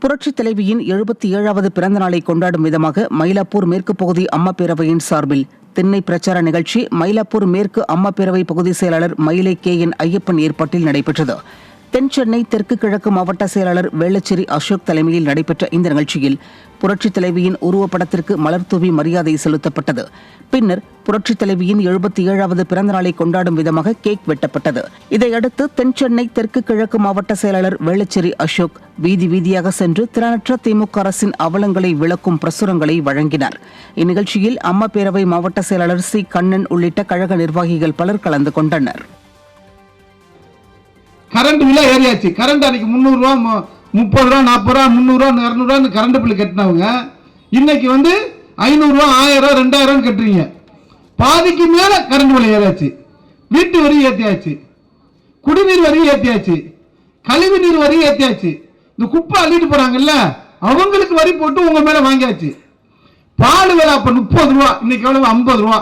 புரட்சித் தலைவியின் 77வது பிறந்த நாளை கொண்டாடும் விதமாக மயிலாப்பூர் மேற்கு பகுதி அம்மா பேரவையின் சார்பில் திண்ணை பிரச்சார நிகழ்ச்சி மயிலாப்பூர் மேற்கு அம்மா பேரவை பகுதி செயலாளர் மயிலை KN ஐயப்பன் ஏற்பாட்டில் நடைபெற்றது. தென் சென்னை தெற்கு கிழக்கு மாவட்ட செயலாளர் வேளச்சேரி அசோக் தலைமையில் நடைபெற்ற இந்த நிகழ்ச்சியில் புரட்சித் தலைவியின் உருவப்படத்திற்கு மலர் தூவி மரியாதை செலுத்தப்பட்டது. பின்னர் புரட்சித் தலைவியின் 77வது பிறந்த நாளை கொண்டாடும் விதமாக கேக் வெட்டப்பட்டது. இதையடுத்து தென் சென்னை தெற்கு கிழக்கு மாவட்ட செயலாளர் வேளச்சேரி அசோக் வீதி வீதியாக சென்று திறனற்ற திமுக அரசின் அவலங்களை விளக்கும் பிரசுரங்களை வழங்கினார். இந்நிகழ்ச்சியில் அம்மா பேரவை மாவட்ட செயலாளர் C. கண்ணன் உள்ளிட்ட கழக நிர்வாகிகள் பலர் கலந்து கொண்டனர். கரண்ட் பில்ல ஏறியாச்சு. கரண்ட் அன்னைக்கு 300 ரூபா, 30 ரூபா, 40 ரூபா, 300 ரூபா, 200 ரூபா கரண்ட் பில் கட்டினவங்க இன்னைக்கு 500 ரூபா, 1000, 2000 கட்டுறீங்க. பாதிக்கு மேல கரண்ட் பில் ஏறியாச்சு. வீட்டு வரி ஏத்தியாச்சு, குடிநீர் வரி ஏத்தியாச்சு, கழிவு நீர் வரி ஏத்தியாச்சு. இந்த குப்பை அள்ளிட்டு போறாங்கல்ல அவங்களுக்கு வரி போட்டு உங்க மேல வாங்கியாச்சு. பால் விலை அப்ப 30 ரூபா, இன்னைக்கு எவ்வளவு 50 ரூபா.